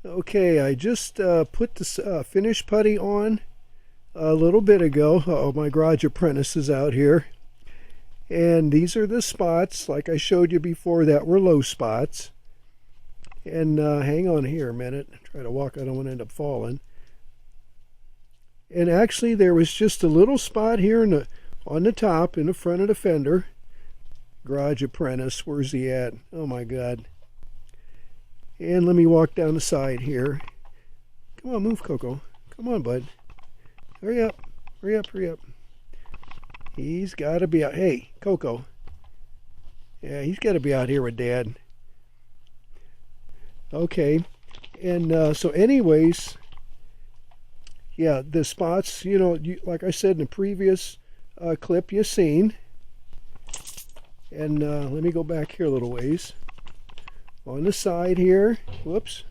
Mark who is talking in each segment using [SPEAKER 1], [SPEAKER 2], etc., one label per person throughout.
[SPEAKER 1] Okay, I just put this finish putty on a little bit ago. Oh, my garage apprentice is out here. And these are the spots, like I showed you before, that were low spots. And hang on here a minute. Try to walk, I don't want to end up falling. And actually there was just a little spot here on the top in the front of the fender. Garage apprentice, where's he at? Oh my God. And let me walk down the side here. Come on, move, Coco. Come on, bud. Hurry up. Hurry up, hurry up. He's got to be out. Hey, Coco. Yeah, he's got to be out here with Dad. Okay. And so anyways, yeah, the spots, like I said in the previous clip you seen. And let me go back here a little ways. On the side here, whoops,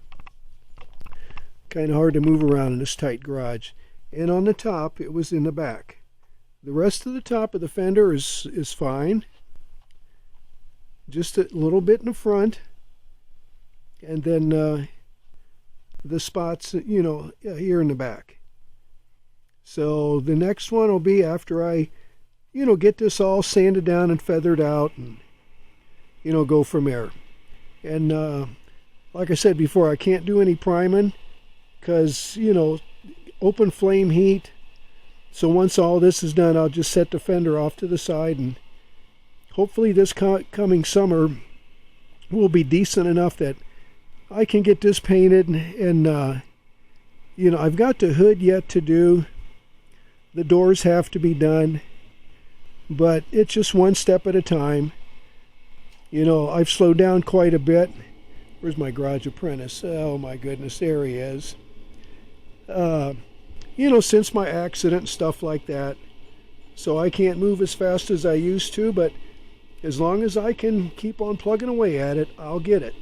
[SPEAKER 1] kind of hard to move around in this tight garage. And on the top, it was in the back. The rest of the top of the fender is fine. Just a little bit in the front. And then the spots, here in the back. So the next one will be after I, get this all sanded down and feathered out and, go from there. And like I said before, I can't do any priming because, open flame heat. So once all this is done, I'll just set the fender off to the side, and hopefully this coming summer will be decent enough that I can get this painted. And I've got the hood yet to do. The doors have to be done, but it's just one step at a time. I've slowed down quite a bit. Where's my garage apprentice? Oh my goodness, there he is. Since my accident and stuff like that. So I can't move as fast as I used to, but as long as I can keep on plugging away at it, I'll get it.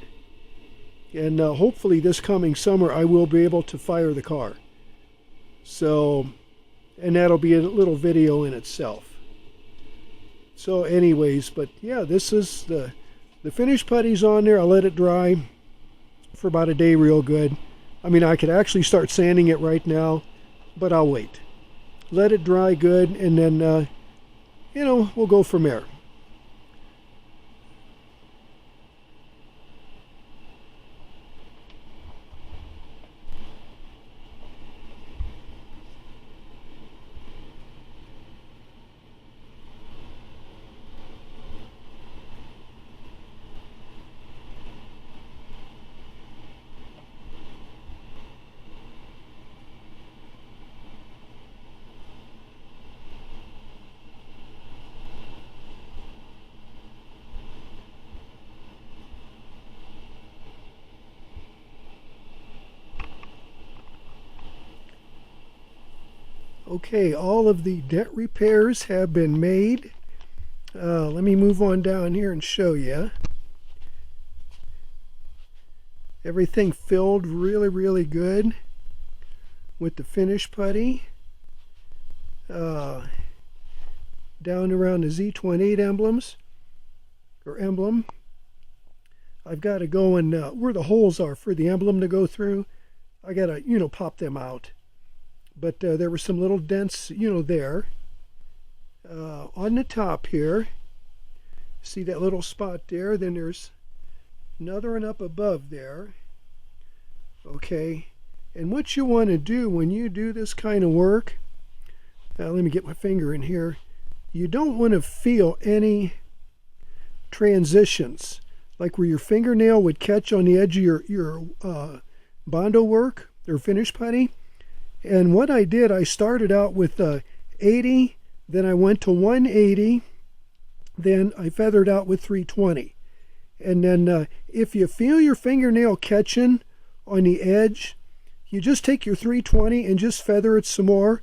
[SPEAKER 1] And hopefully this coming summer I will be able to fire the car. So, and that'll be a little video in itself. So anyways, but yeah, this is the finished putty's on there. I'll let it dry for about a day real good. I mean, I could actually start sanding it right now, but I'll wait. Let it dry good, and then, we'll go from there. Okay, all of the dent repairs have been made. Let me move on down here and show you. Everything filled really, really good with the finish putty. Down around the Z28 emblem. I've got to go and where the holes are for the emblem to go through, I got to, pop them out. But there were some little dents, there. On the top here, see that little spot there? Then there's another one up above there. Okay, and what you want to do when you do this kind of work, let me get my finger in here. You don't want to feel any transitions, like where your fingernail would catch on the edge of your Bondo work or finish putty. And what I did, I started out with 80, then I went to 180, then I feathered out with 320. And then if you feel your fingernail catching on the edge, you just take your 320 and just feather it some more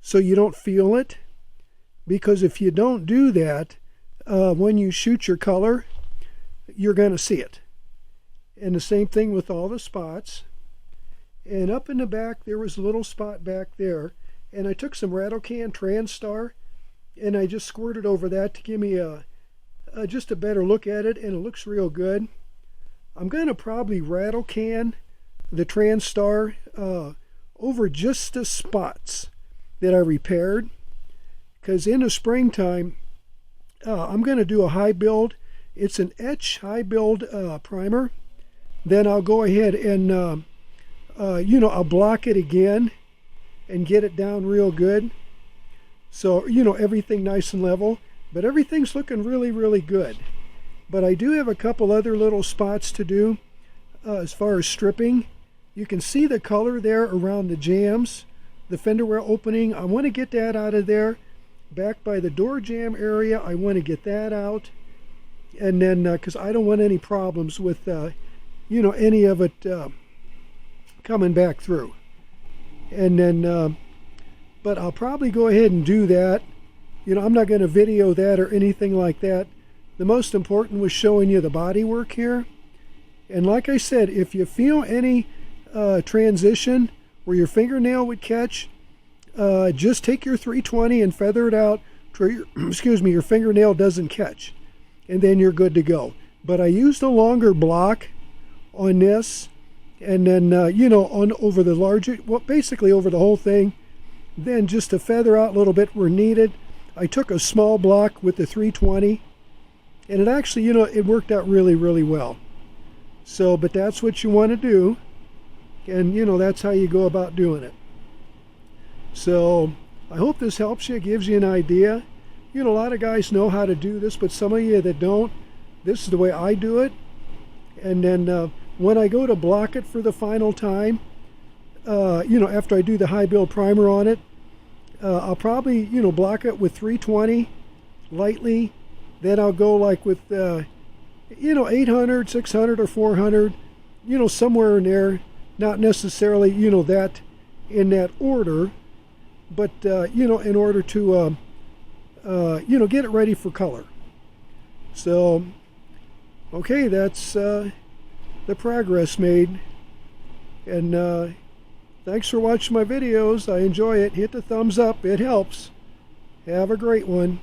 [SPEAKER 1] so you don't feel it. Because if you don't do that, when you shoot your color, you're going to see it. And the same thing with all the spots. And up in the back, there was a little spot back there. And I took some Rattle Can Transtar, and I just squirted over that to give me just a better look at it, and it looks real good. I'm going to probably Rattle Can the TranStar over just the spots that I repaired, because in the springtime I'm going to do a high build. It's an etch high build primer. Then I'll go ahead and I'll block it again and get it down real good, so everything nice and level. But everything's looking really, really good. But I do have a couple other little spots to do as far as stripping. You can see the color there around the jambs, the fender well opening. I want to get that out of there. Back by the door jamb area, I want to get that out. And then, because I don't want any problems with, any of it coming back through. And then, but I'll probably go ahead and do that. I'm not going to video that or anything like that. The most important was showing you the body work here. And like I said, if you feel any transition where your fingernail would catch, just take your 320 and feather it out to your fingernail doesn't catch, and then you're good to go. But I used a longer block on this, and then on over the larger, basically over the whole thing. Then just to feather out a little bit where needed, I took a small block with the 320, and it actually it worked out really, really well. So, but that's what you want to do, and that's how you go about doing it. So I hope this helps you, gives you an idea. A lot of guys know how to do this, but some of you that don't, this is the way I do it. And then when I go to block it for the final time, after I do the high build primer on it, I'll probably block it with 320 lightly. Then I'll go like with 800, 600, or 400, somewhere in there. Not necessarily that in that order, but in order to get it ready for color. So okay, that's the progress made. And thanks for watching my videos. I enjoy it. Hit the thumbs up, it helps. Have a great one.